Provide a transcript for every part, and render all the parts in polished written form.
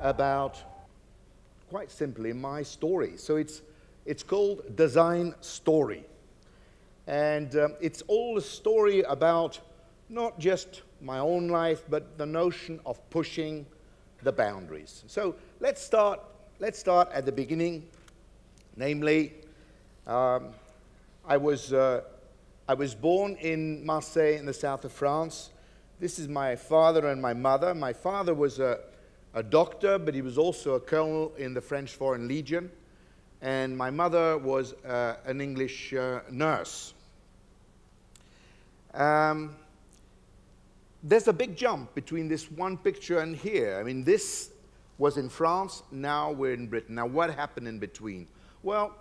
about, quite simply, my story. So it's called Design Story. And it's all a story about not just my own life, but the notion of pushing the boundaries. So let's start at the beginning. Namely, I was born in Marseille in the south of France. This is my father and my mother. My father was a doctor, but he was also a colonel in the French Foreign Legion. And my mother was an English nurse. There's a big jump between this one picture and here. I mean, this was in France, now we're in Britain. Now, what happened in between? Well,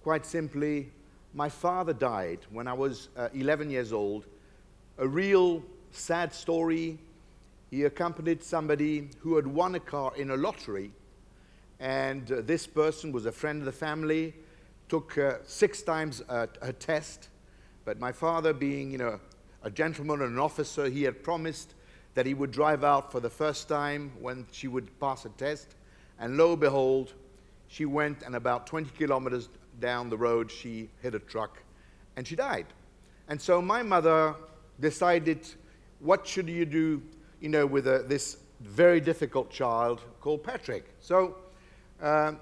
quite simply, my father died when I was 11 years old. A real sad story. He accompanied somebody who had won a car in a lottery, and this person was a friend of the family, took 6 times a test, but my father, being, you know, a gentleman and an officer, he had promised that he would drive out for the first time when she would pass a test, and lo and behold, she went, and about 20 kilometers down the road, she hit a truck, and she died. And so my mother decided, what should you do, you know, with this very difficult child called Patrick? So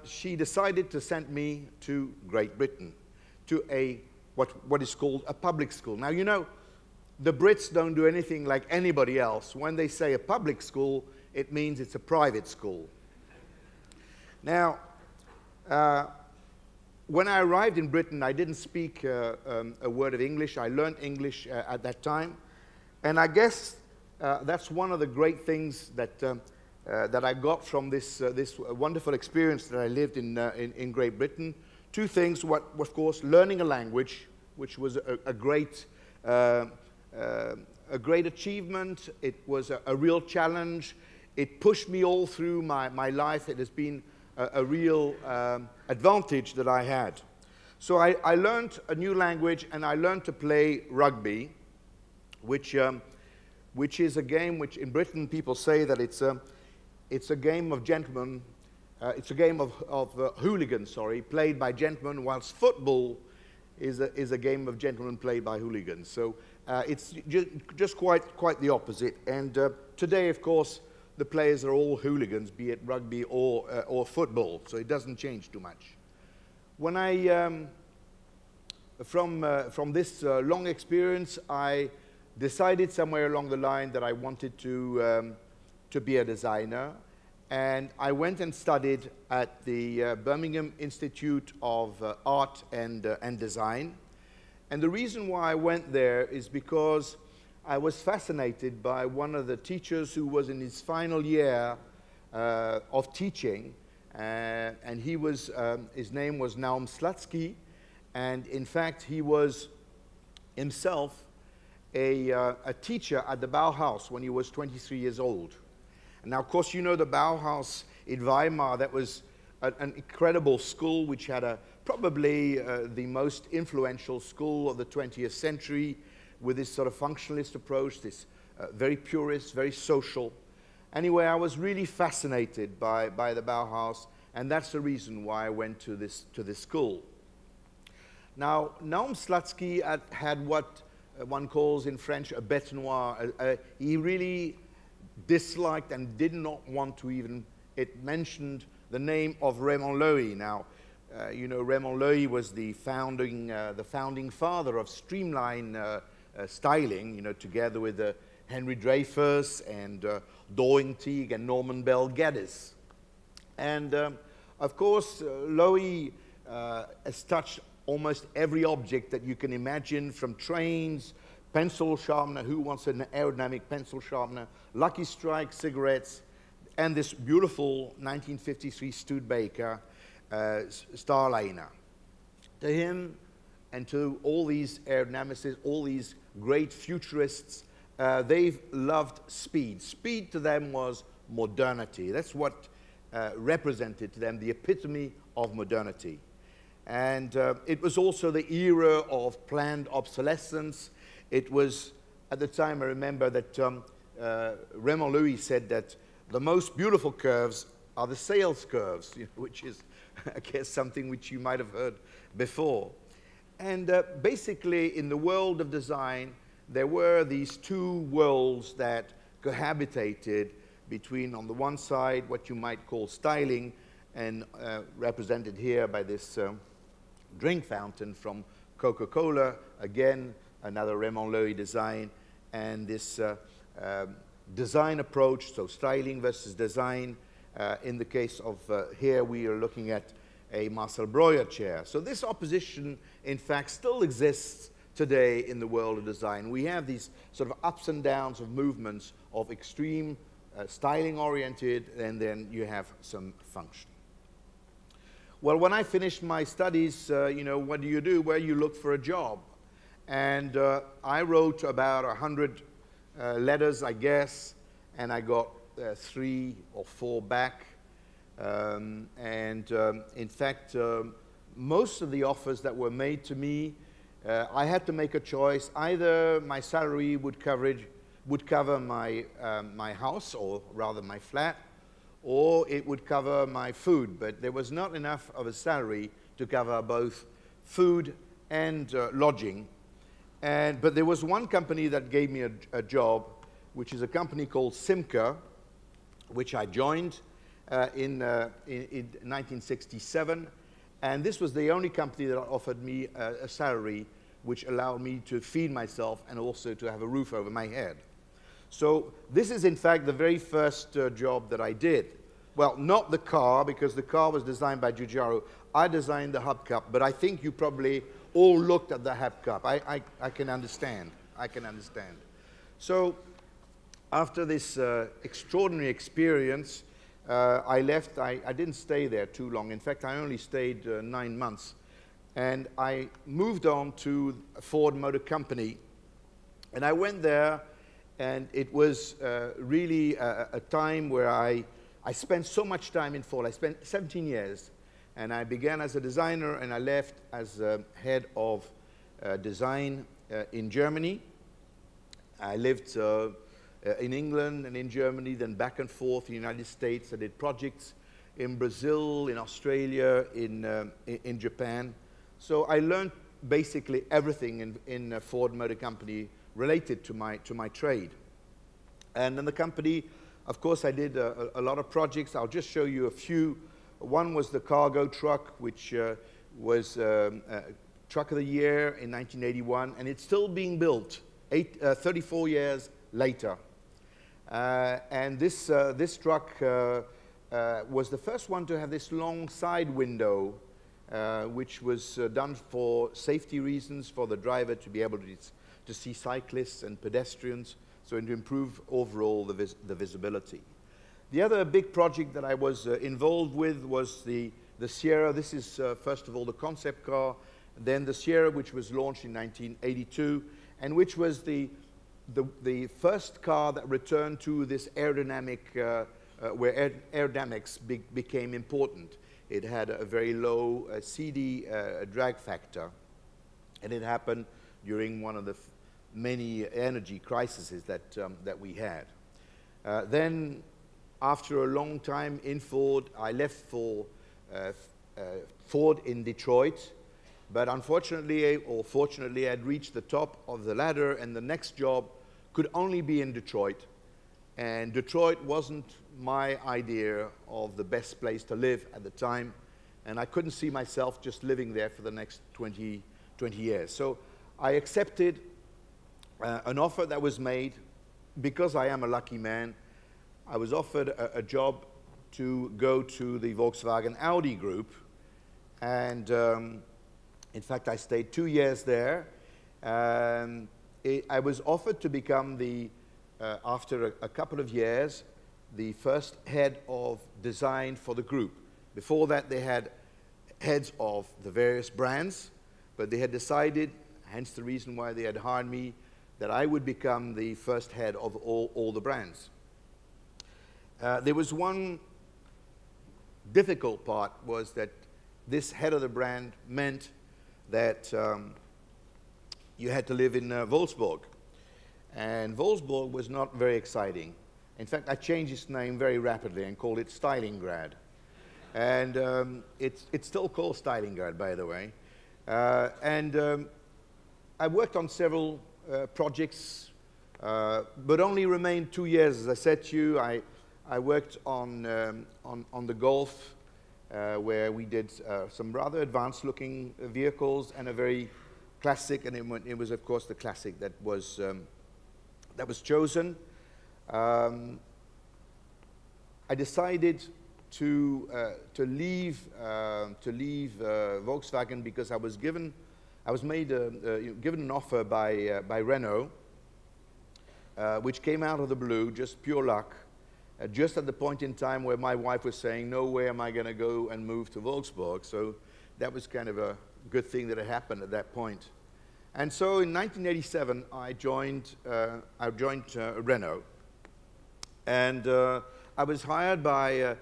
she decided to send me to Great Britain, to what is called a public school. Now, you know, the Brits don't do anything like anybody else. When they say a public school, it means it's a private school. Now, when I arrived in Britain, I didn't speak a word of English. I learned English at that time. And I guess that's one of the great things that I got from this wonderful experience that I lived in Great Britain. 2 things. What, of course, learning a language, which was a great achievement. It was a real challenge. It pushed me all through my life. It has been a real advantage that I had. So I learned a new language, and I learned to play rugby, which is a game which in Britain people say that it's a game of gentlemen, it's a game of hooligans, sorry, played by gentlemen, whilst football is a game of gentlemen played by hooligans. So it's just quite the opposite. And today, of course, the players are all hooligans, be it rugby or football, so it doesn't change too much. When from this long experience, I decided somewhere along the line that I wanted to be a designer, and I went and studied at the Birmingham Institute of Art and Design. And the reason why I went there is because I was fascinated by one of the teachers who was in his final year of teaching, and he was, his name was Naum Slutsky, and in fact he was himself a teacher at the Bauhaus when he was 23 years old. And now, of course, you know the Bauhaus in Weimar, that was an incredible school which had probably the most influential school of the 20th century, with this sort of functionalist approach, this very purist, very social. Anyway, I was really fascinated by the Bauhaus, and that's the reason why I went to this school. Now, Naum Slutsky had what one calls in French a bête noire. He really disliked and did not want to even, it mentioned the name of Raymond Loewy. Now, you know, Raymond Loewy was the founding father of streamline styling, you know, together with Henry Dreyfus and Doring Teague and Norman Bell Geddes. And of course, Loewy has touched almost every object that you can imagine, from trains, pencil sharpener, who wants an aerodynamic pencil sharpener, Lucky Strike cigarettes, and this beautiful 1953 Studebaker Starliner. To him and to all these aerodynamicists, all these great futurists, they've loved speed. Speed to them was modernity. That's what represented to them the epitome of modernity. And it was also the era of planned obsolescence. It was, at the time, I remember that Raymond Loewy said that the most beautiful curves are the sales curves, which is, I guess, something which you might have heard before. And basically, in the world of design, there were these two worlds that cohabitated between, on the one side, what you might call styling, and represented here by this drink fountain from Coca-Cola, again, another Raymond Loewy design, and this design approach, so styling versus design. In the case of here, we are looking at a Marcel Breuer chair. So this opposition, in fact, still exists today in the world of design. We have these sort of ups and downs of movements of extreme styling-oriented, and then you have some function. Well, when I finished my studies, what do? Well, you look for a job. And I wrote about 100 letters, I guess, and I got 3 or 4 back. In fact, most of the offers that were made to me, I had to make a choice. Either my salary would cover my, my house, or rather my flat, or it would cover my food. But there was not enough of a salary to cover both food and lodging. But there was one company that gave me a job, which is a company called Simca, which I joined in 1967. And this was the only company that offered me a salary which allowed me to feed myself and also to have a roof over my head. So this is, in fact, the very first job that I did. Well, not the car, because the car was designed by Giugiaro. I designed the hubcap, but I think you probably all looked at the hubcap. I can understand. I can understand. So after this extraordinary experience, I left. I didn't stay there too long. In fact, I only stayed 9 months. And I moved on to Ford Motor Company. And I went there, and it was really a time where I spent so much time in Ford. I spent 17 years. And I began as a designer, and I left as head of design in Germany. I lived in England and in Germany, then back and forth in the United States. I did projects in Brazil, in Australia, in Japan. So I learned basically everything in Ford Motor Company related to my trade. And in the company, of course, I did a lot of projects. I'll just show you a few. One was the cargo truck, which was Truck of the Year in 1981, and it's still being built 34 years later. And this truck was the first one to have this long side window, which was done for safety reasons, for the driver to be able to see cyclists and pedestrians, so to improve overall the visibility. The other big project that I was involved with was the Sierra. This is, first of all, the concept car, then the Sierra, which was launched in 1982, and which was the first car that returned to this aerodynamic, where aerodynamics became important. It had a very low CD drag factor, and it happened during one of the many energy crises that we had. Then, after a long time in Ford, I left for Ford in Detroit, but unfortunately, or fortunately, I'd reached the top of the ladder, and the next job could only be in Detroit. And Detroit wasn't my idea of the best place to live at the time, and I couldn't see myself just living there for the next 20 years. So I accepted an offer that was made. Because I am a lucky man, I was offered a job to go to the Volkswagen-Audi group, and in fact, I stayed 2 years there. I was offered to become after a couple of years, the first head of design for the group. Before that, they had heads of the various brands, but they had decided, hence the reason why they had hired me, that I would become the first head of all the brands. There was one difficult part, was that this head of the brand meant that you had to live in Wolfsburg. And Wolfsburg was not very exciting. In fact, I changed its name very rapidly and called it Stylingrad. And it's still called Stylingrad, by the way. I worked on several projects, but only remained 2 years. As I said to you, I worked on the Gulf, where we did some rather advanced-looking vehicles and a very classic, and it was, of course, the classic that was chosen. I decided to leave Volkswagen because I was given an offer by Renault, which came out of the blue, just pure luck, just at the point in time where my wife was saying, no way am I going to go and move to Volkswagen. So that was kind of a good thing that had happened at that point. And so in 1987, I joined Renault, and I was hired by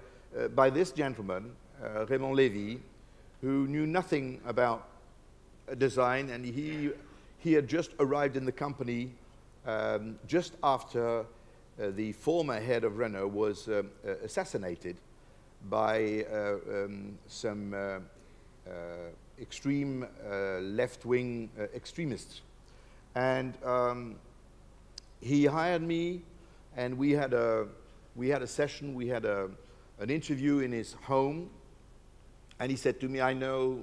this gentleman, Maurille Lariviére, who knew nothing about design, and he had just arrived in the company just after the former head of Renault was assassinated by some extreme left-wing extremists. And he hired me, and we had a session, we had an interview in his home, and he said to me, I know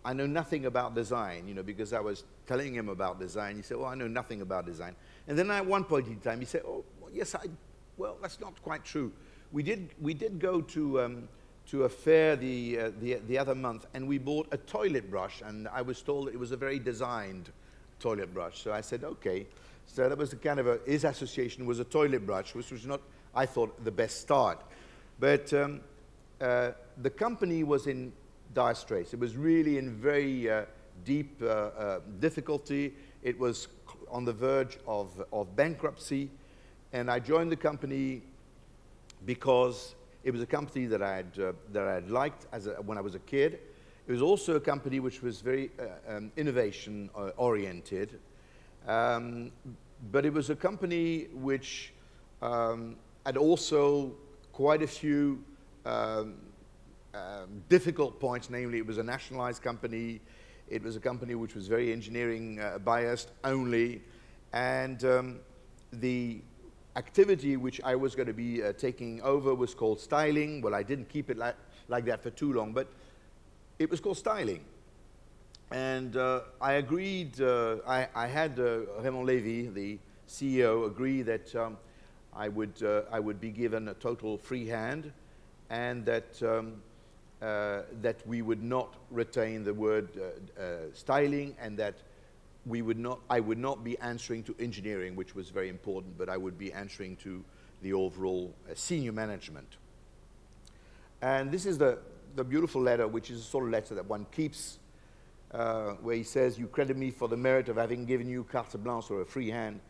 nothing about design, you know, because I was telling him about design. He said, well, I know nothing about design. And then at one point in time, he said, oh, yes, well, that's not quite true. We did go to a fair the other month, and we bought a toilet brush, and I was told it was a very designed toilet brush. So I said, okay. So that was the kind of his association was a toilet brush, which was not, I thought, the best start. But the company was in dire straits. It was really in very deep difficulty. It was on the verge of bankruptcy, and I joined the company because it was a company that I had liked when I was a kid. It was also a company which was very innovation oriented, but it was a company which had also quite a few difficult points. Namely, it was a nationalized company. It was a company which was very engineering biased only, and the activity which I was going to be taking over was called styling. Well, I didn't keep it like that for too long, but it was called styling. And I agreed, I had Maurille Lariviére, the CEO, agree that I would be given a total free hand, and that that we would not retain the word styling, and that I would not be answering to engineering, which was very important, but I would be answering to the overall senior management. And this is the beautiful letter, which is a sort of letter that one keeps, where he says, you credit me for the merit of having given you carte blanche, or a free hand,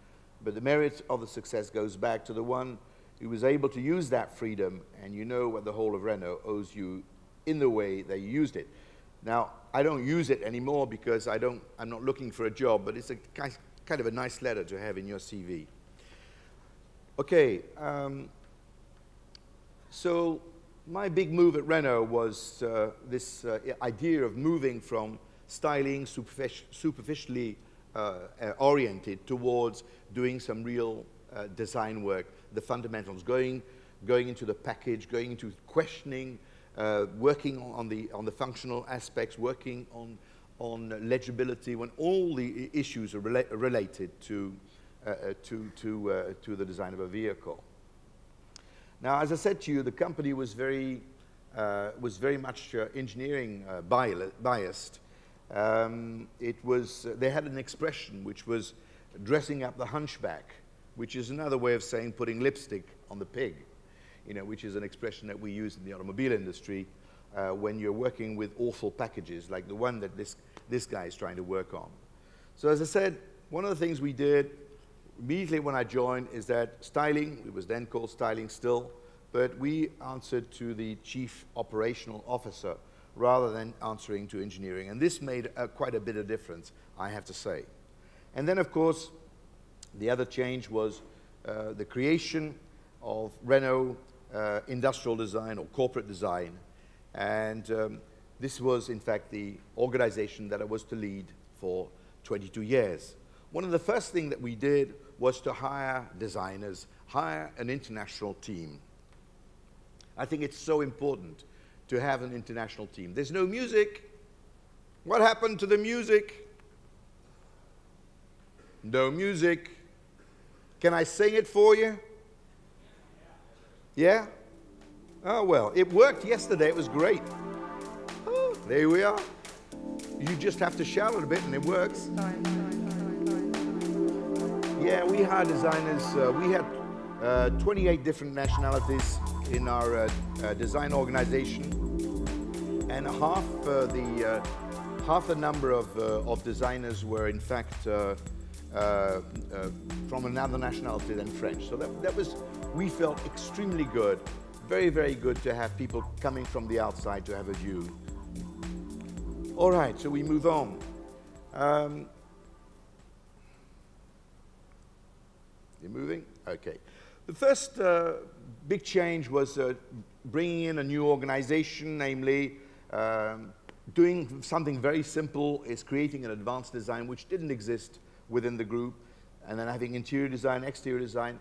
but the merit of the success goes back to the one who was able to use that freedom, and you know what the whole of Renault owes you in the way they used it. Now, I don't use it anymore because I'm not looking for a job, but it's a kind of a nice letter to have in your CV. Okay, so my big move at Renault was this idea of moving from styling superficially oriented towards doing some real design work, the fundamentals, going into the package, going into questioning, working on the functional aspects, working on legibility, when all the issues are related to the design of a vehicle. Now, as I said to you, the company was very much engineering biased. They had an expression which was dressing up the hunchback, which is another way of saying putting lipstick on the pig, you know, which is an expression that we use in the automobile industry when you're working with awful packages like the one that this guy is trying to work on. So as I said, one of the things we did immediately when I joined is that styling, it was then called styling still, but we answered to the chief operational officer rather than answering to engineering. And this made quite a bit of difference, I have to say. And then, of course, the other change was the creation Renault industrial design or corporate design. And this was, in fact, the organization that I was to lead for 22 years. One of the first things that we did was to hire designers, hire an international team. I think it's so important to have an international team. There's no music. What happened to the music? No music. Can I sing it for you? Yeah? Oh, well, it worked yesterday. It was great. Oh, there we are. You just have to shout it a bit and it works. Yeah, we hired designers. We had 28 different nationalities in our design organization, and half the number of designers were in fact from another nationality than French. So that was, we felt extremely good, very, very good to have people coming from the outside to have a view. All right, so we move on. You're moving? Okay. The first big change was bringing in a new organization, namely doing something very simple, is creating an advanced design which didn't exist within the group, and then having interior design, exterior design.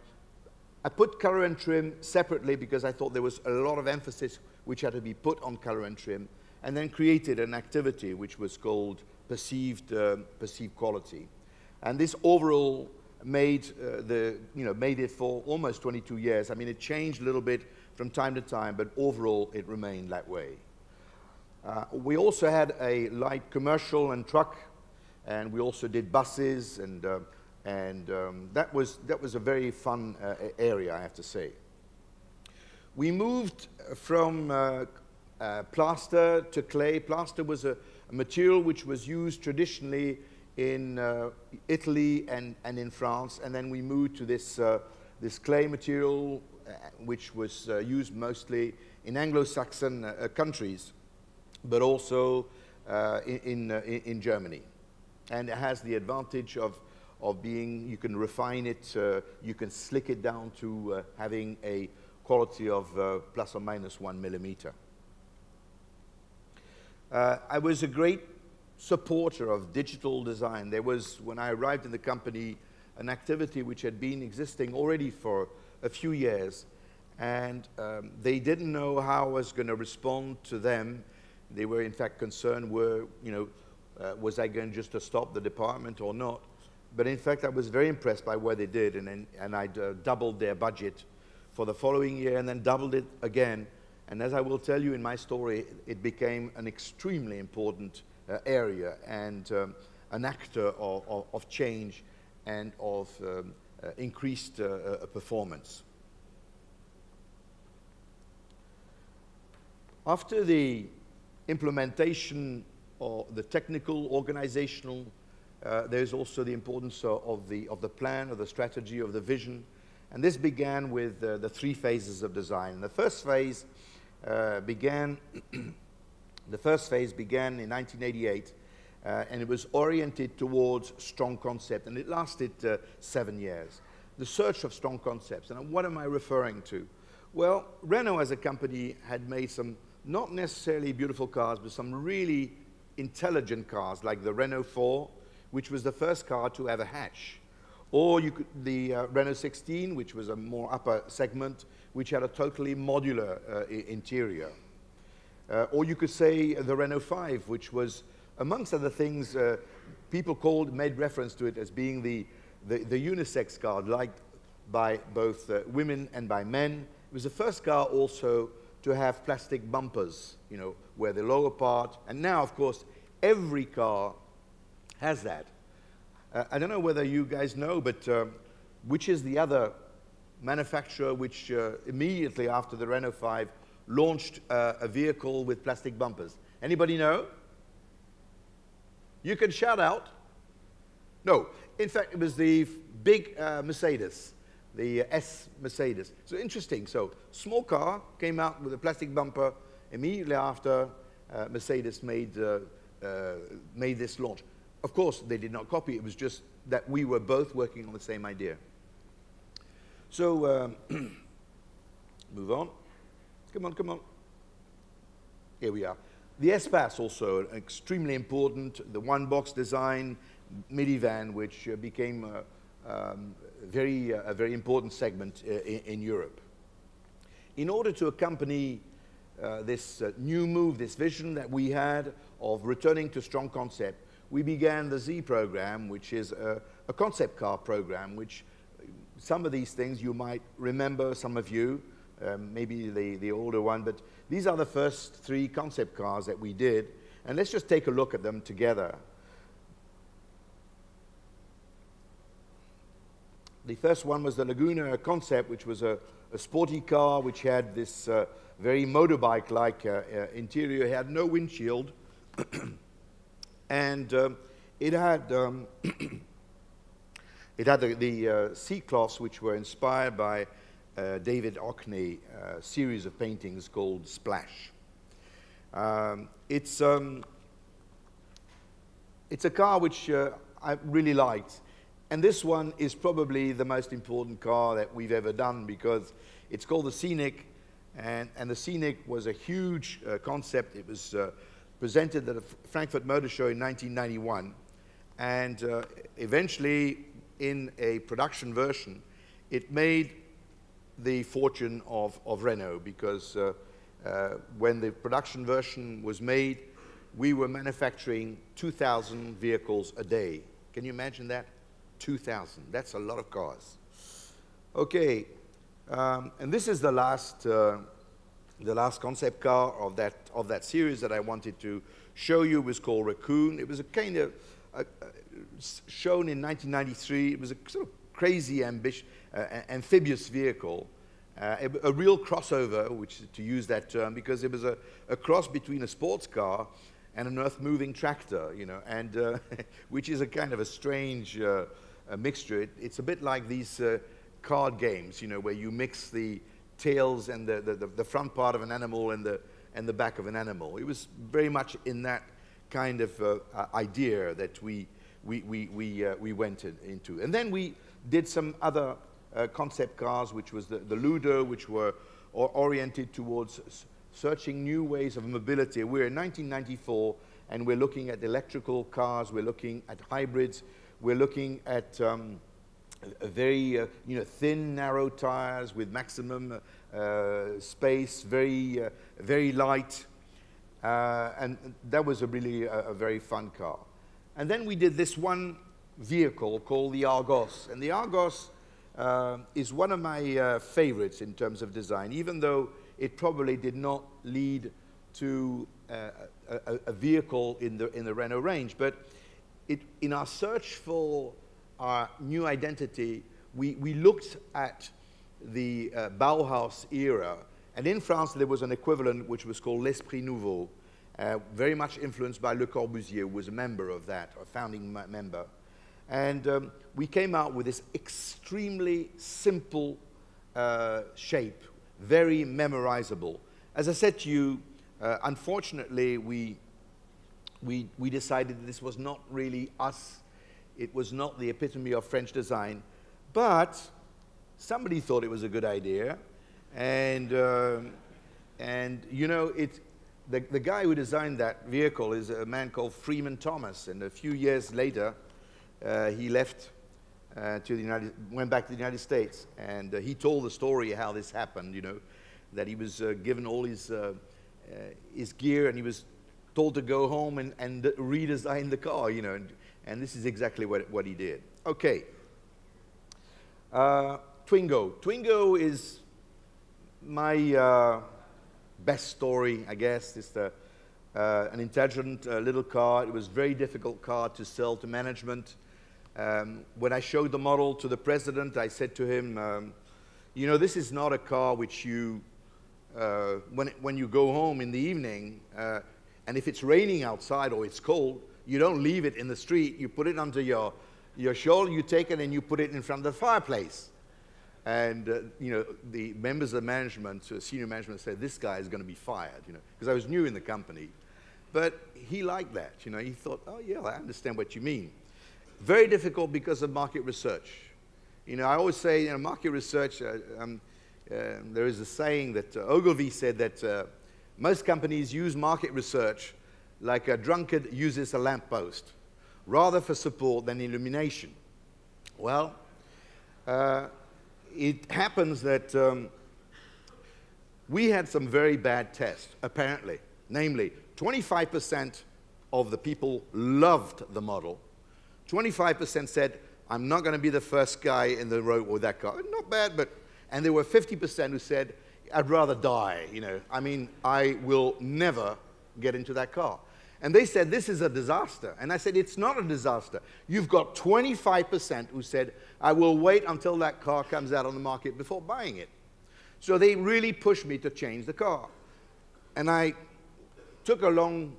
I put color and trim separately because I thought there was a lot of emphasis which had to be put on color and trim, and then created an activity which was called perceived quality. And this overall made made it for almost 22 years. I mean, it changed a little bit from time to time, but overall it remained that way. We also had a light commercial and truck, and we also did buses, and that was a very fun area, I have to say. We moved from plaster to clay. Plaster was a material which was used traditionally in Italy and in France, and then we moved to this clay material which was used mostly in Anglo-Saxon countries, but also in Germany. And it has the advantage of being, you can refine it, you can slick it down to having a quality of plus or minus 1 millimeter. I was a great supporter of digital design. There was, when I arrived in the company, an activity which had been existing already for a few years, and they didn't know how I was going to respond to them. They were in fact concerned, was I going just to stop the department or not? But in fact, I was very impressed by what they did, and I doubled their budget for the following year, and then doubled it again. And as I will tell you in my story, it became an extremely important area and an actor of change and of increased performance. After the implementation of the technical, organizational, there's also the importance of the plan, of the strategy, of the vision. And this began with the 3 phases of design. The first phase began in 1988, and it was oriented towards strong concept, and it lasted 7 years. The search of strong concepts. And what am I referring to? Well, Renault as a company had made some not necessarily beautiful cars, but some really intelligent cars, like the Renault 4, which was the first car to have a hatch. Or the Renault 16, which was a more upper segment, which had a totally modular interior. Or you could say the Renault 5, which was, amongst other things, people made reference to it as being the unisex car, liked by both women and by men. It was the first car also to have plastic bumpers, where the lower part, and now, of course, every car has that. I don't know whether you guys know, but which is the other manufacturer which immediately after the Renault 5 launched a vehicle with plastic bumpers? Anybody know? You can shout out. No, in fact, it was the big Mercedes, the S Mercedes. So interesting. So small car came out with a plastic bumper immediately after Mercedes made this launch. Of course, they did not copy. It was just that we were both working on the same idea. So Move on. Come on, come on. Here we are. The Espace also extremely important. The one-box design minivan, which became a very important segment in Europe. In order to accompany this new move, this vision that we had of returning to strong concept, we began the Z program, which is a concept car program, which some of these things you might remember, some of you, maybe the older one, but these are the first 3 concept cars that we did, and let's just take a look at them together. The first one was the Laguna concept, which was a sporty car which had this very motorbike-like interior. It had no windshield, and it had the seat cloths which were inspired by David Hockney's series of paintings called Splash. It's a car which I really liked. And this one is probably the most important car that we've ever done because it's called the Scenic, and the Scenic was a huge concept. It was presented at the Frankfurt Motor Show in 1991, and eventually in a production version, it made the fortune of Renault because when the production version was made, we were manufacturing 2,000 vehicles a day. Can you imagine that? 2,000. That's a lot of cars. Okay, and this is the last concept car of that series that I wanted to show you. It was called Raccoon. It was a kind of shown in 1993. It was a sort of crazy, amphibious vehicle, a real crossover, which to use that term, because it was a cross between a sports car and an earth-moving tractor, you know, and which is a kind of a strange mixture. It's a bit like these card games, you know, where you mix the tails and the front part of an animal and the back of an animal. It was very much in that kind of idea that we went into. And then we did some other concept cars, which was the Ludo, which were oriented towards searching new ways of mobility. We're in 1994, and we're looking at electrical cars, we're looking at hybrids, we're looking at a very thin, narrow tires with maximum space, very light, and that was really a very fun car. And then we did this one vehicle called the Argos, and the Argos is one of my favorites in terms of design, even though it probably did not lead to a vehicle in the Renault range. But in our search for our new identity, we looked at the Bauhaus era, and in France there was an equivalent which was called l'Esprit Nouveau, very much influenced by Le Corbusier, who was a member of that, a founding member. And we came out with this extremely simple shape, very memorizable. As I said to you, unfortunately, we decided that this was not really us. It was not the epitome of French design, but somebody thought it was a good idea, and you know, the guy who designed that vehicle is a man called Freeman Thomas, and a few years later, he left went back to the United States, and he told the story how this happened. You know, that he was given all his gear, and he was told to go home and redesign the car. You know, and this is exactly what he did. Okay. Twingo. Twingo is my best story, I guess. It's an intelligent little car. It was a very difficult car to sell to management. When I showed the model to the president, I said to him, you know, this is not a car which you, when you go home in the evening, and if it's raining outside or it's cold, you don't leave it in the street. You put it under your shawl, you take it and you put it in front of the fireplace. And, you know, the members of the management, senior management said, this guy is going to be fired, you know, because I was new in the company. But he liked that, you know. He thought, oh, yeah, I understand what you mean. Very difficult because of market research. You know, I always say, you know, market research, there is a saying that Ogilvy said that most companies use market research like a drunkard uses a lamppost, rather for support than illumination. Well, it happens that we had some very bad tests, apparently. Namely, 25% of the people loved the model. 25% said, I'm not going to be the first guy in the road with that car. Not bad, but... And there were 50% who said, I'd rather die, you know. I mean, I will never get into that car. And they said, this is a disaster. And I said, it's not a disaster. You've got 25% who said, I will wait until that car comes out on the market before buying it. So they really pushed me to change the car. And I took a long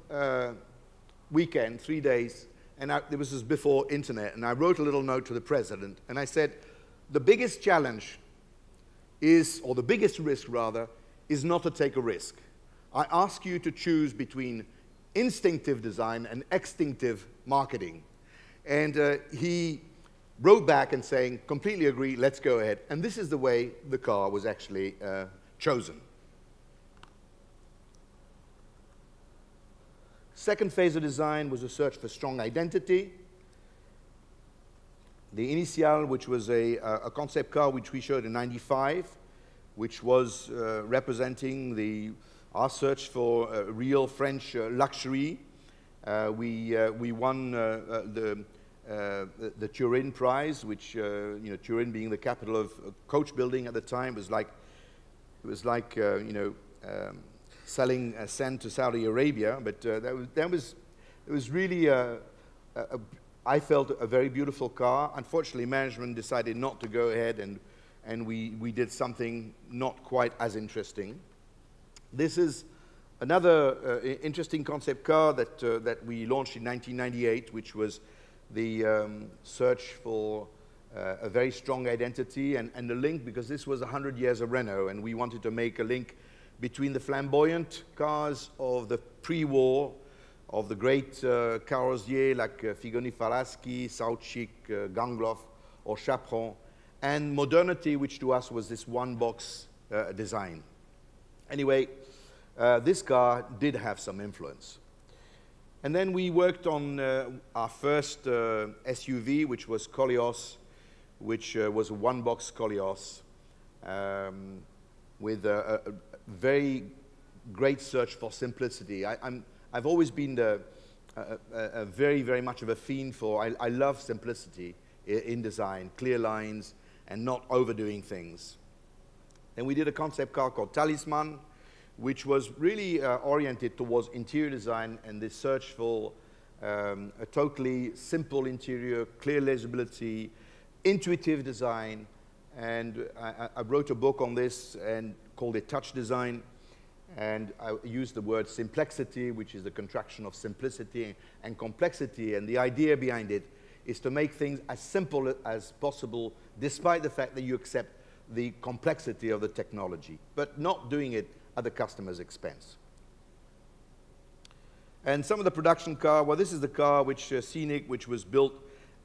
weekend, 3 days, and this was before internet, and I wrote a little note to the president, and I said, the biggest challenge is, or the biggest risk rather, is not to take a risk. I ask you to choose between instinctive design and extinctive marketing. And he wrote back and saying, completely agree, let's go ahead. And this is the way the car was actually chosen. Second phase of design was a search for strong identity. The Initial, which was a concept car which we showed in '95, which was representing our search for real French luxury. We won the Turin Prize, which, you know, Turin being the capital of coach building at the time, was like, it was like, you know, selling sand to Saudi Arabia. But it was really, I felt, a very beautiful car. Unfortunately, management decided not to go ahead, and we did something not quite as interesting. This is another interesting concept car that we launched in 1998, which was the search for a very strong identity and a link, because this was 100 years of Renault, and we wanted to make a link between the flamboyant cars of the pre-war, of the great carrossiers like Figoni-Falaschi, Saucik, Gangloff, or Chaperon, and modernity, which to us was this one-box design. Anyway, this car did have some influence. And then we worked on our first SUV, which was Koleos, which was a one-box Koleos with a very great search for simplicity. I've always been very, very much of a fiend for, I love simplicity in design, clear lines, and not overdoing things. Then we did a concept car called Talisman, which was really oriented towards interior design and the search for a totally simple interior, clear legibility, intuitive design. And I wrote a book on this and called it Touch Design. And I used the word simplexity, which is the contraction of simplicity and complexity. And the idea behind it is to make things as simple as possible, despite the fact that you accept the complexity of the technology, but not doing it at the customer's expense. And some of the production car, well, this is the car which Scenic, which was built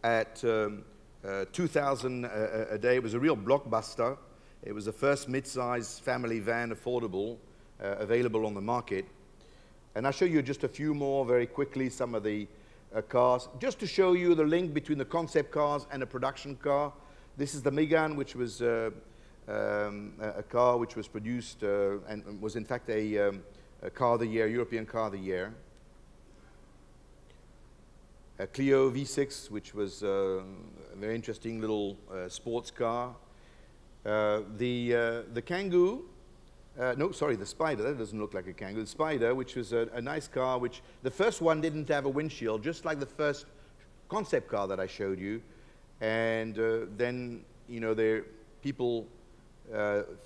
at 2,000 a day. It was a real blockbuster. It was the first mid-size family van, affordable, available on the market. And I'll show you just a few more very quickly, some of the cars, just to show you the link between the concept cars and a production car. This is the Megane, which was a car which was produced and was in fact a car of the year, European car of the year. A Clio V6, which was a very interesting little sports car. The Kangoo, no, sorry, the Spider, that doesn't look like a Kangoo. The Spider, which was a nice car, which the first one didn't have a windshield, just like the first concept car that I showed you. And then, you know, people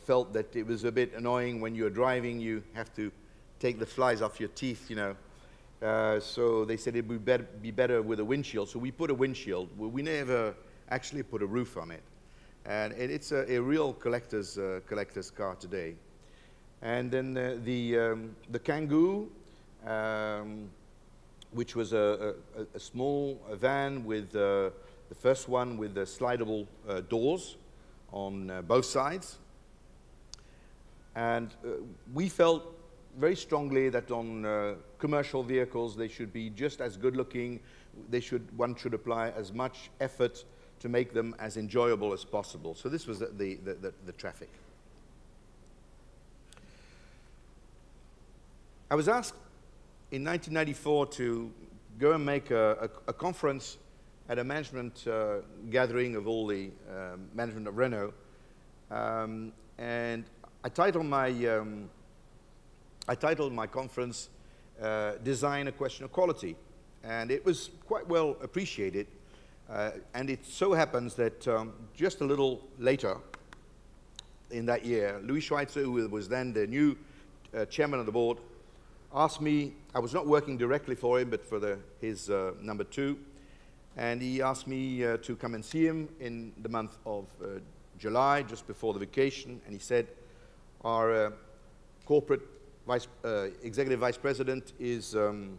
felt that it was a bit annoying when you're driving, you have to take the flies off your teeth, you know. So they said it would be better with a windshield. So we put a windshield. We never actually put a roof on it. And it's a real collector's car today. And then the Kangoo, which was a small van with the first one with the slidable doors on both sides. And we felt very strongly that on commercial vehicles, they should be just as good looking. One should apply as much effort to make them as enjoyable as possible. So this was the traffic. I was asked in 1994 to go and make a conference at a management gathering of all the management of Renault. And I titled my conference, Design a Question of Quality. And it was quite well appreciated. And it so happens that just a little later in that year, Louis Schweitzer, who was then the new chairman of the board, asked me, I was not working directly for him, but for his number two, and he asked me to come and see him in the month of July, just before the vacation, and he said, our corporate executive vice president is going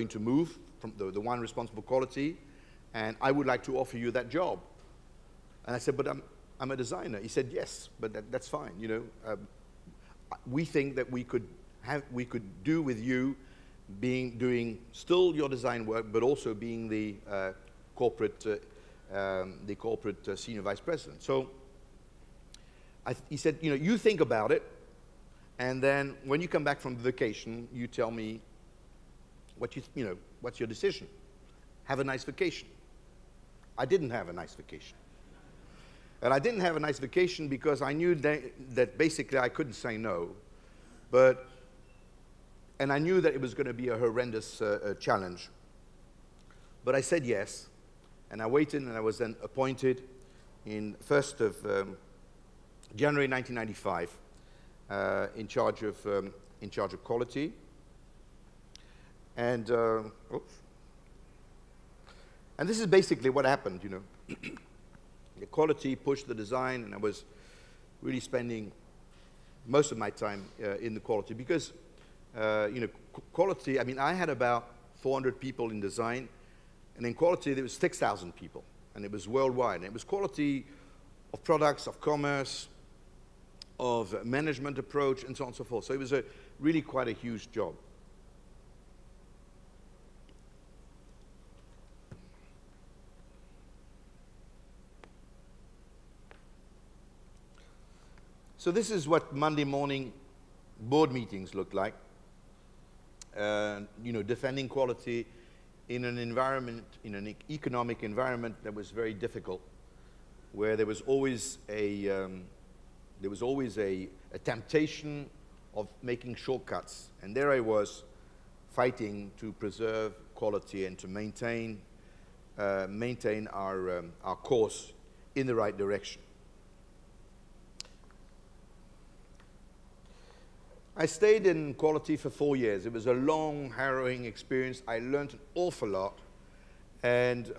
to move from the one responsible for quality, and I would like to offer you that job. And I said, but I'm a designer. He said, yes, but that's fine. You know, we think that we could do with you doing still your design work, but also being the corporate senior vice president. So he said, you know, you think about it, and then when you come back from the vacation, you tell me what's your decision. Have a nice vacation. I didn't have a nice vacation. And I didn't have a nice vacation because I knew that basically I couldn't say no. And I knew that it was going to be a horrendous challenge. But I said yes, and I waited, and I was then appointed in 1st of January 1995 in charge of quality. And this is basically what happened, you know. The quality pushed the design, and I was really spending most of my time in the quality because, you know, quality, I mean, I had about 400 people in design, and in quality there was 6,000 people, and it was worldwide. And it was quality of products, of commerce, of management approach, and so on and so forth. So it was really quite a huge job. So this is what Monday morning board meetings look like. You know, defending quality in an environment, in an economic environment that was very difficult, where there was always a temptation of making shortcuts. And there I was, fighting to preserve quality and to maintain our course in the right direction. I stayed in quality for 4 years. It was a long, harrowing experience. I learned an awful lot. And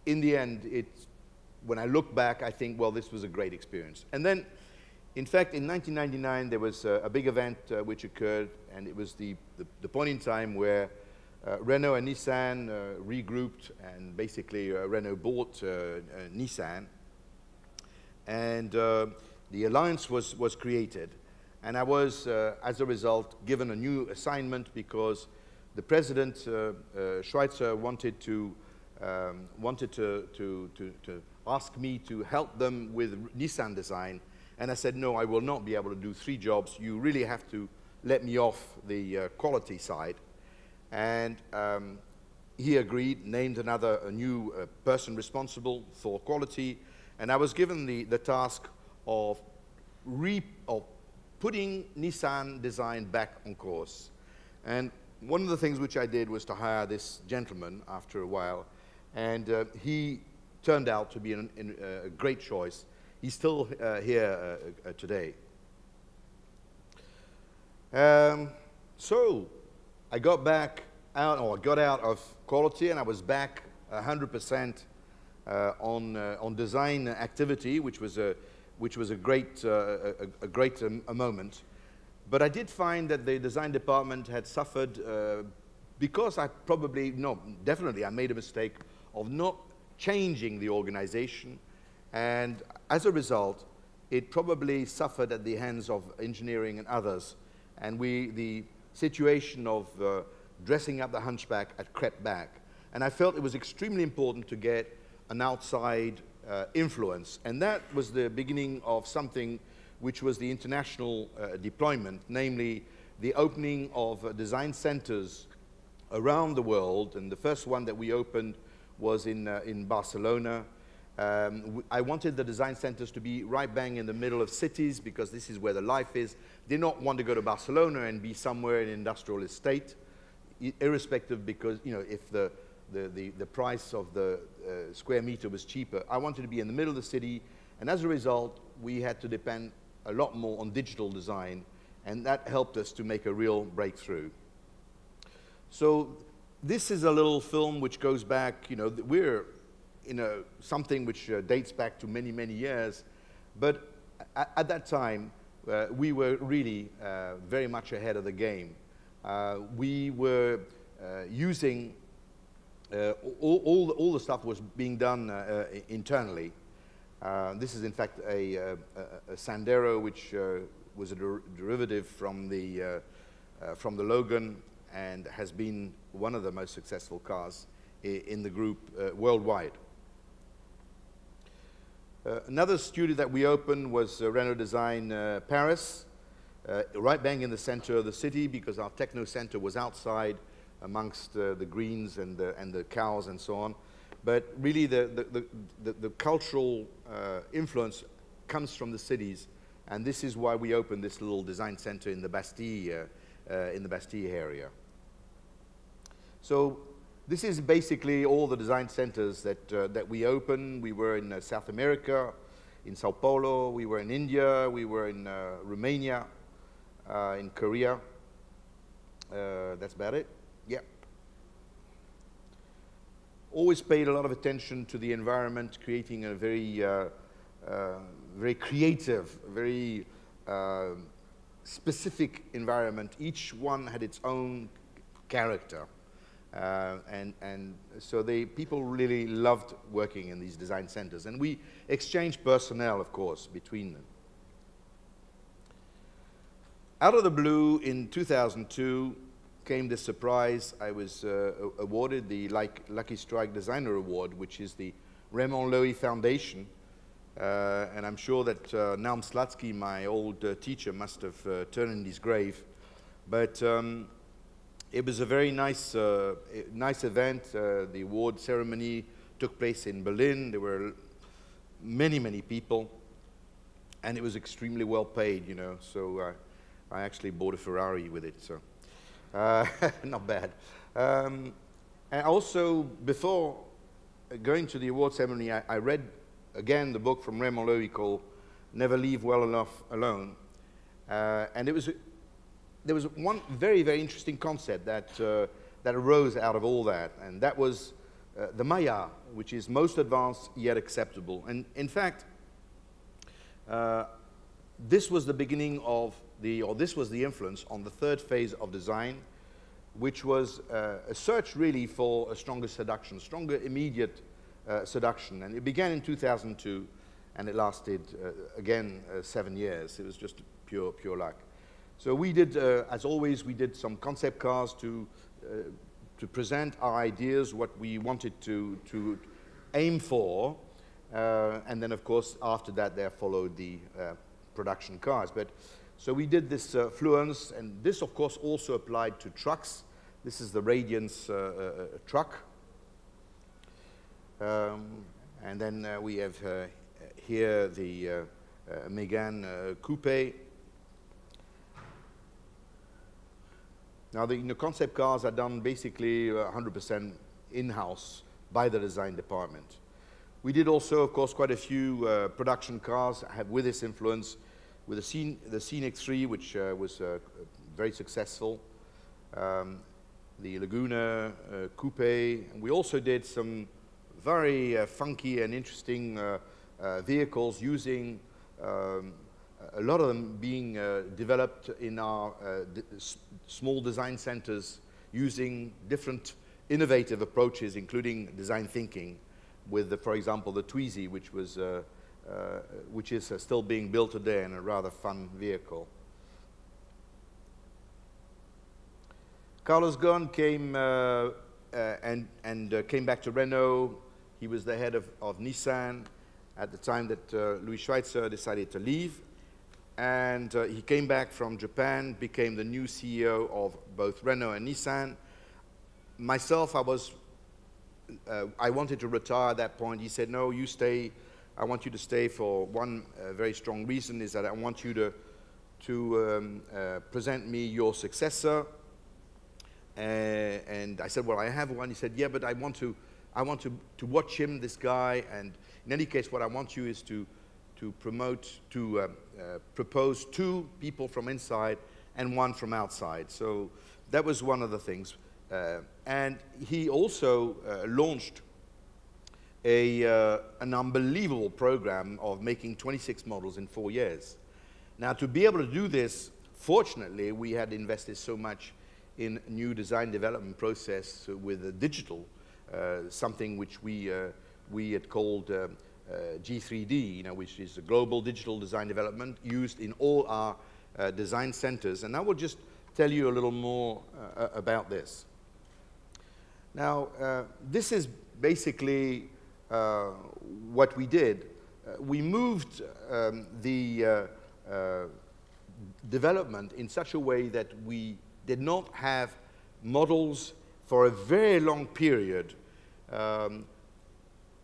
in the end, when I look back, I think, well, this was a great experience. And then, in fact, in 1999, there was a big event which occurred, and it was the point in time where Renault and Nissan regrouped, and basically Renault bought Nissan. And the alliance was created. And I was, as a result, given a new assignment because the president, Schweitzer, wanted to ask me to help them with Nissan design. And I said, no, I will not be able to do 3 jobs. You really have to let me off the quality side. And he agreed, named a new person responsible for quality. And I was given the task of putting Nissan design back on course. And one of the things which I did was to hire this gentleman after a while, and he turned out to be a great choice. He's still here today. So I got out of quality, and I was back 100% on design activity, which was a great moment. But I did find that the design department had suffered because definitely I made a mistake of not changing the organization. And as a result, it probably suffered at the hands of engineering and others. And the situation of dressing up the hunchback had crept back. And I felt it was extremely important to get an outside influence. And that was the beginning of something which was the international deployment, namely the opening of design centers around the world. And the first one that we opened was in Barcelona. I wanted the design centers to be right bang in the middle of cities because this is where the life is. Did not want to go to Barcelona and be somewhere in an industrial estate, irrespective, because, you know, if the price of the square meter was cheaper. I wanted to be in the middle of the city, and as a result, we had to depend a lot more on digital design, and that helped us to make a real breakthrough. So this is a little film which goes back, you know, we're in something which dates back to many, many years, but at that time, we were really very much ahead of the game. We were using all the stuff was being done internally. This is in fact a Sandero, which was a derivative from the Logan, and has been one of the most successful cars in the group worldwide. Another studio that we opened was Renault Design Paris, right bang in the center of the city, because our techno center was outside amongst the greens and the cows and so on. But really the cultural influence comes from the cities, and this is why we opened this little design center in the Bastille area. So this is basically all the design centers that we opened. We were in South America, in Sao Paulo, we were in India, we were in Romania, in Korea. That's about it. Yeah. Always paid a lot of attention to the environment, creating a very, very creative, very specific environment. Each one had its own character. And so people really loved working in these design centers. And we exchanged personnel, of course, between them. Out of the blue, in 2002, came the surprise. I was awarded the Lucky Strike Designer Award, which is the Raymond Loewy Foundation. And I'm sure that Naum Slatsky, my old teacher, must have turned in his grave. But it was a very nice event. The award ceremony took place in Berlin. There were many, many people. And it was extremely well paid, you know. So I actually bought a Ferrari with it, so not bad. And also, before going to the award ceremony, I read again the book from Raymond Loewy called Never Leave Well Enough Alone. And there was one very, very interesting concept that arose out of all that, and that was the Maya, which is most advanced yet acceptable. And in fact, this was the beginning of this was the influence on the third phase of design, which was a search really for a stronger seduction, stronger immediate seduction. And it began in 2002, and it lasted, again, 7 years. It was just pure luck. So we did, as always, we did some concept cars to present our ideas, what we wanted to aim for. And then, of course, after that, there followed the production cars. But so we did this Fluence, and this, of course, also applied to trucks. This is the Radiance truck. And then we have here the Megane Coupe. Now, the concept cars are done basically 100% in-house by the design department. We did also, of course, quite a few production cars with this influence, with the Scenic 3, which was very successful, the Laguna Coupe. And we also did some very funky and interesting vehicles, using a lot of them being developed in our small design centers, using different innovative approaches, including design thinking, with, for example, the Twizy, which was which is still being built today and a rather fun vehicle. Carlos Ghosn came came back to Renault. He was the head of Nissan at the time that Louis Schweitzer decided to leave. And he came back from Japan, became the new CEO of both Renault and Nissan. Myself, I wanted to retire at that point. He said, no, you stay. I want you to stay for one very strong reason, is that I want you to present me your successor. And I said, well, I have one. He said, yeah, but I want to watch him, this guy. And in any case, what I want you is to propose 2 people from inside and 1 from outside. So that was one of the things. And he also launched an unbelievable program of making 26 models in 4 years. Now, to be able to do this, fortunately, we had invested so much in new design development process with a digital, something which we had called G3D, which is a global digital design development used in all our design centers. And I will just tell you a little more about this. Now, this is basically what we did. We moved the development in such a way that we did not have models for a very long period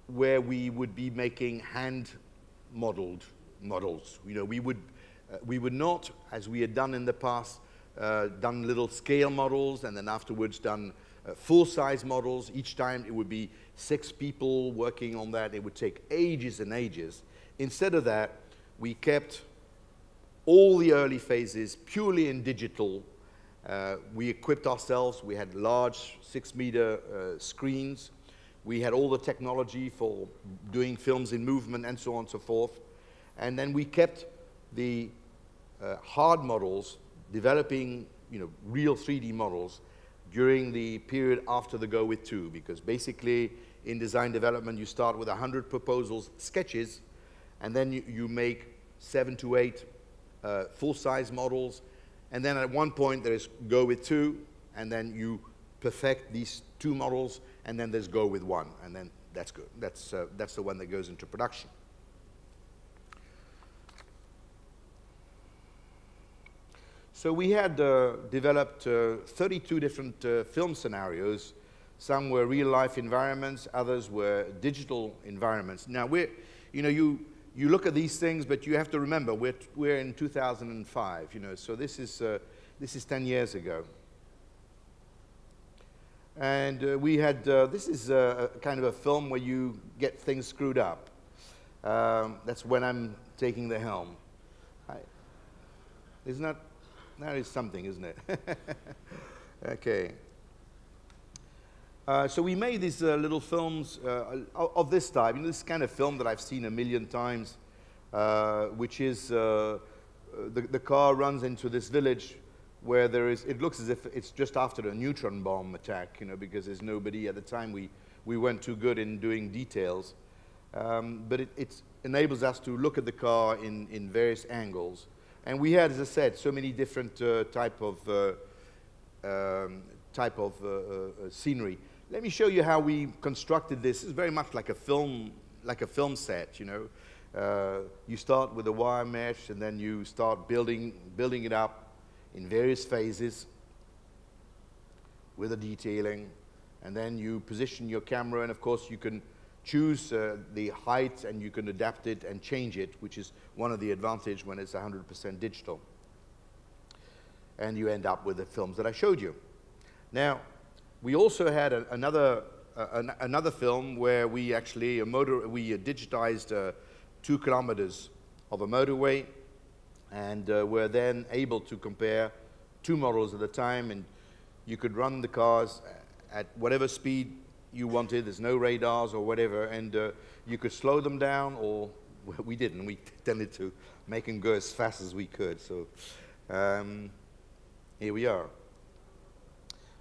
where we would be making hand-modeled models. We would not, as we had done in the past, done little scale models and then afterwards done full-size models. Each time it would be 6 people working on that. It would take ages and ages. Instead of that, we kept all the early phases purely in digital. We equipped ourselves. We had large 6-meter screens. We had all the technology for doing films in movement and so on and so forth. And then we kept the hard models, developing real 3D models during the period after the Go with 2, because basically in design development you start with 100 proposals, sketches, and then you make 7 to 8 full-size models. And then at one point there is Go with 2, and then you perfect these 2 models, and then there's Go with 1, and then that's good. That's the one that goes into production. So we had developed 32 different film scenarios. Some were real-life environments, others were digital environments. Now you look at these things, but you have to remember we're in 2005. So this is 10 years ago. And we had this is kind of a film where you get things screwed up. That's when I'm taking the helm. That is something, isn't it? Okay. So we made these little films of this type. This kind of film that I've seen a million times, which is the car runs into this village where it looks as if it's just after a neutron bomb attack, because there's nobody. At the time, we weren't too good in doing details. But it enables us to look at the car in various angles. And we had, as I said, so many different type of scenery. Let me show you how we constructed this. It's very much like a film set. You start with a wire mesh, and then you start building it up in various phases with the detailing, and then you position your camera, and of course you can choose the height, and you can adapt it and change it, which is one of the advantages when it's 100% digital. And you end up with the films that I showed you. Now, we also had another film where we actually digitized 2 kilometers of a motorway, and were then able to compare 2 models at a time, and you could run the cars at whatever speed you wanted. There's no radars or whatever, and you could slow them down, or we didn't. We tended to make them go as fast as we could. So here we are.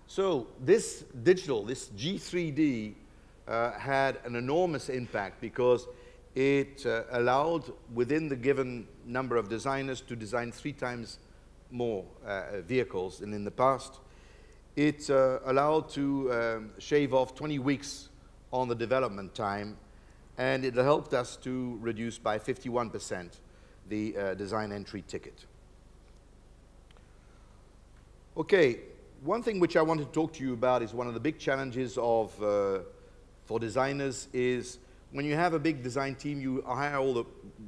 So this digital, this G3D, had an enormous impact, because it allowed, within the given number of designers, to design 3 times more vehicles than in the past. It allowed to shave off 20 weeks on the development time, and it helped us to reduce by 51% the design entry ticket. Okay, one thing which I want to talk to you about is one of the big challenges of, for designers is when you have a big design team, you hire all the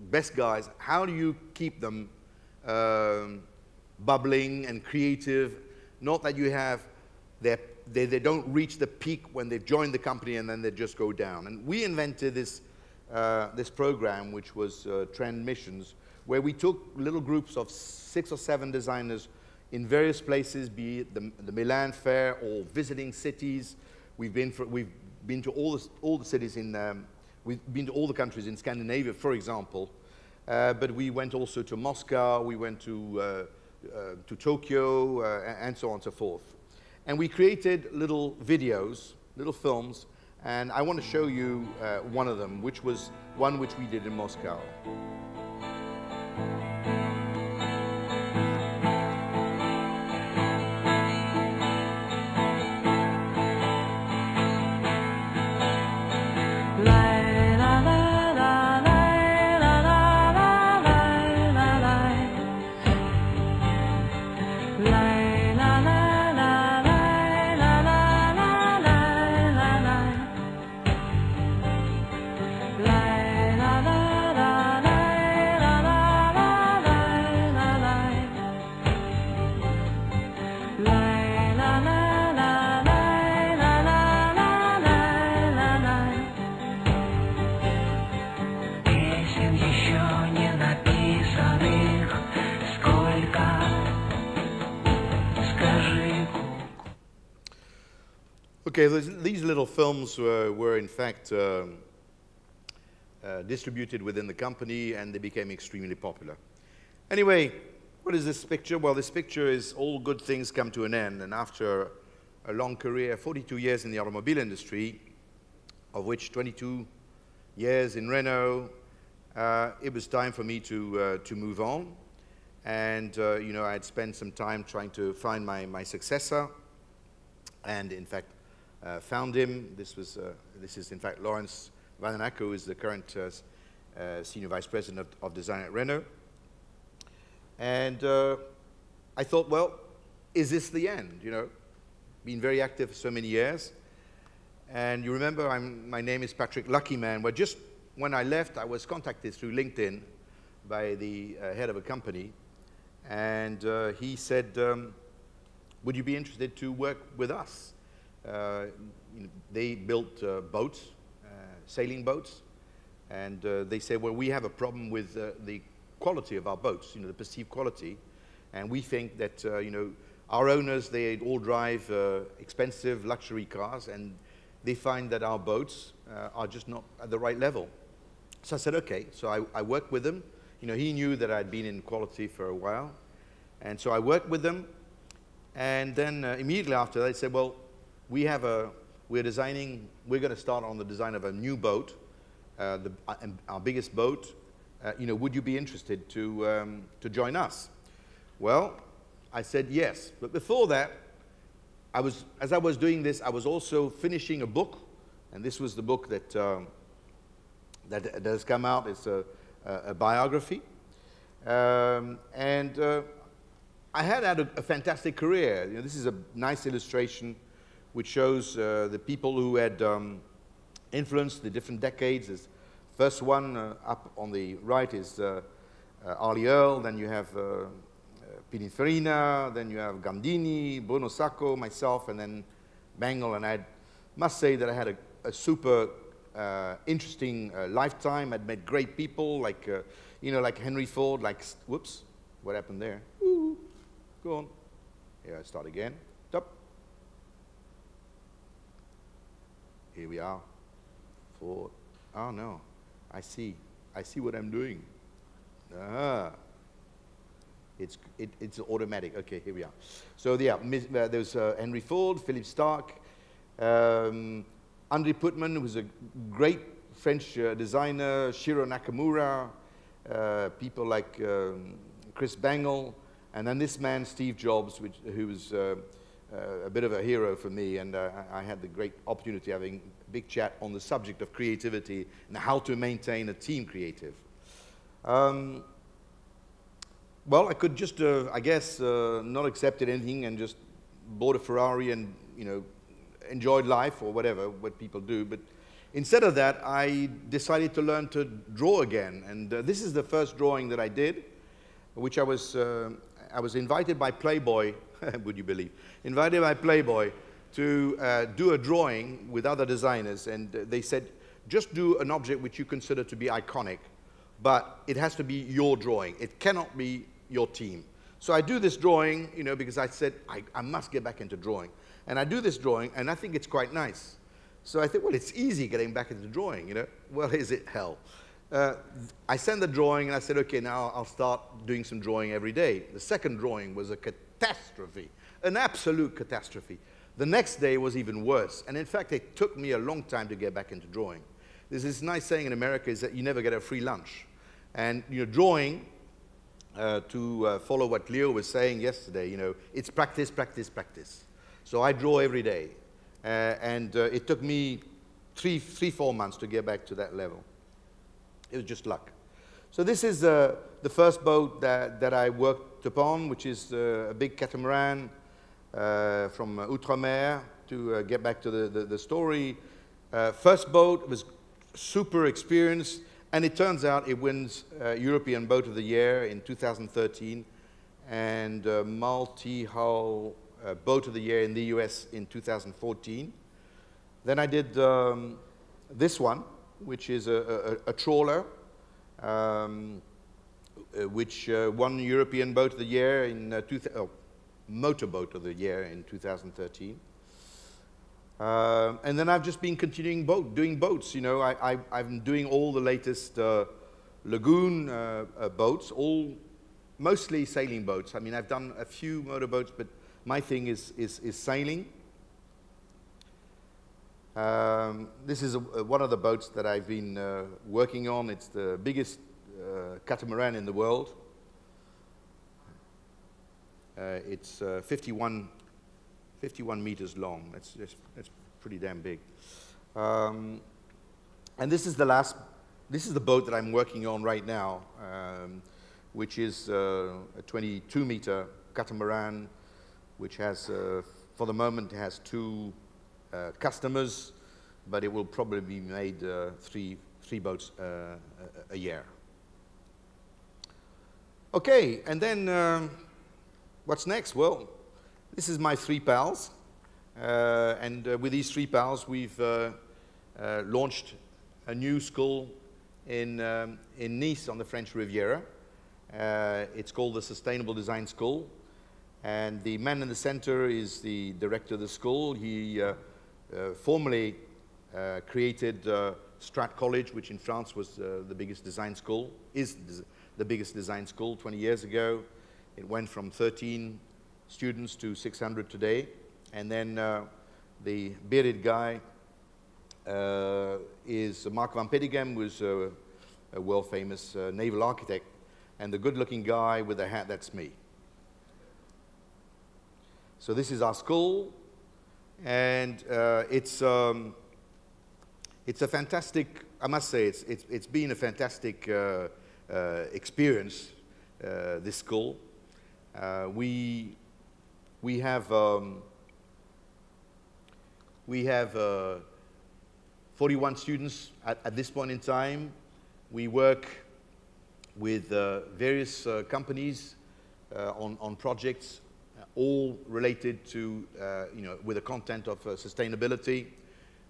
best guys. How do you keep them bubbling and creative? Not that you have they don't reach the peak when they've joined the company and then they just go down. And we invented this, this program, which was Trend Missions, where we took little groups of 6 or 7 designers in various places, be it the Milan Fair or visiting cities. We've been to all the cities in, we've been to all the countries in Scandinavia, for example. But we went also to Moscow, we went to Tokyo, and so on and so forth. And we created little videos, little films, and I want to show you one of them, which was one which we did in Moscow. Okay, these little films were in fact distributed within the company, and they became extremely popular. Anyway, what is this picture? Well, this picture is all good things come to an end, and after a long career, 42 years in the automobile industry, of which 22 years in Renault, it was time for me to move on. And you know, I had spent some time trying to find my successor, and in fact, found him. This is in fact Lawrence Vananack, who is the current Senior Vice President of Design at Renault. And I thought, well, is this the end? You know, been very active for so many years. And you remember, my name is Patrick Luckyman. Well, just when I left, I was contacted through LinkedIn by the head of a company. And he said, would you be interested to work with us? You know, they built boats, sailing boats, and they said, well, we have a problem with the quality of our boats, you know, the perceived quality, and we think that, you know, our owners, they all drive expensive luxury cars, and they find that our boats are just not at the right level. So I said, okay. So I worked with them. You know, he knew that I'd been in quality for a while, and so I worked with them, and then immediately after that, they said, well, we're designing, we're going to start on the design of a new boat, our biggest boat. You know, would you be interested to join us? Well, I said yes. But before that, as I was doing this, I was also finishing a book, and this was the book that that has come out. It's a biography, and I had a fantastic career. You know, this is a nice illustration which shows the people who had influenced the different decades. The first one up on the right is Arlie Earl, then you have Pininfarina, then you have Gandini, Bruno Sacco, myself, and then Bengal. And I must say that I had a super interesting lifetime. I'd met great people like, you know, like Henry Ford, like, whoops, what happened there? Ooh, go on. Here, I start again. Stop. Here we are. Ford. Oh, no. I see what I'm doing. Ah. It's automatic. Okay, here we are. So yeah, there's Henry Ford, Philip Stark, Andre Putman, who was a great French designer Shiro Nakamura, people like Chris Bangle, and then this man, Steve Jobs, who was a bit of a hero for me, and I had the great opportunity of having a big chat on the subject of creativity and how to maintain a team creative. Well, I could just, I guess, not accepted anything and just bought a Ferrari and, you know, enjoyed life or whatever, what people do. But instead of that, I decided to learn to draw again. And this is the first drawing that I did, which I was invited by Playboy, would you believe, invited by Playboy to do a drawing with other designers. And they said, just do an object which you consider to be iconic, but it has to be your drawing. It cannot be your team. So I do this drawing, you know, because I said, I must get back into drawing. And I do this drawing, and I think it's quite nice. So I think, well, it's easy getting back into drawing, you know. Well, is it hell? I sent the drawing, and I said, okay, now I'll start doing some drawing every day. The second drawing was a catastrophe, an absolute catastrophe. The next day was even worse. And in fact, it took me a long time to get back into drawing. There's this nice saying in America is that you never get a free lunch. And, you know, drawing, to follow what Leo was saying yesterday, you know, it's practice, practice, practice. So I draw every day. And it took me 4 months to get back to that level. It was just luck. So this is the first boat that I worked upon, which is a big catamaran from Outremer, to get back to the story. First boat was super experienced, and it turns out it wins European Boat of the Year in 2013 and multi-hull Boat of the Year in the US in 2014. Then I did this one, which is a trawler, which won European Boat of the Year in Motorboat of the Year in 2013. And then I've just been continuing doing boats. You know, I'm doing all the latest lagoon boats, mostly sailing boats. I mean, I've done a few motorboats, but my thing is sailing. This is one of the boats that I've been working on. It's the biggest catamaran in the world. It's 51 meters long. That's pretty damn big. And this is the boat that I'm working on right now, which is a 22-meter catamaran, which has, for the moment, has 2 customers, but it will probably be made three boats a year. Okay, and then what's next? Well, this is my 3 pals, and with these 3 pals, we've launched a new school in Nice on the French Riviera. It's called the Sustainable Design School, and the man in the center is the director of the school. He formerly created Strat College, which in France was the biggest design school, is the biggest design school 20 years ago. It went from 13 students to 600 today. And then the bearded guy is Mark van Petegem, who's a world-famous naval architect. And the good-looking guy with the hat, that's me. So this is our school. And it's a fantastic, I must say, it's been a fantastic experience, this school. We have 41 students at this point in time. We work with various companies on projects, all related to, with the content of sustainability.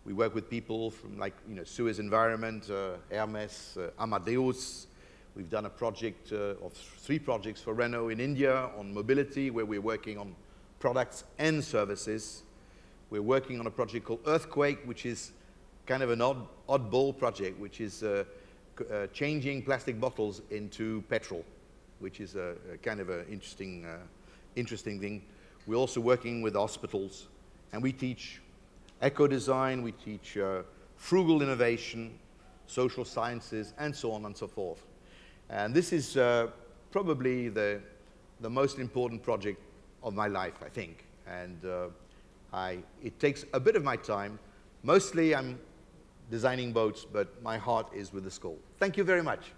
We work with people from Suez Environment, Hermes, Amadeus. We've done a project of 3 projects for Renault in India on mobility, where we're working on products and services. We're working on a project called Earthquake, which is kind of an oddball project, which is changing plastic bottles into petrol, which is a kind of an interesting thing. We're also working with hospitals, and we teach eco-design, we teach frugal innovation, social sciences, and so on and so forth. And this is probably the most important project of my life, I think. And it takes a bit of my time. Mostly I'm designing boats, but my heart is with the school. Thank you very much.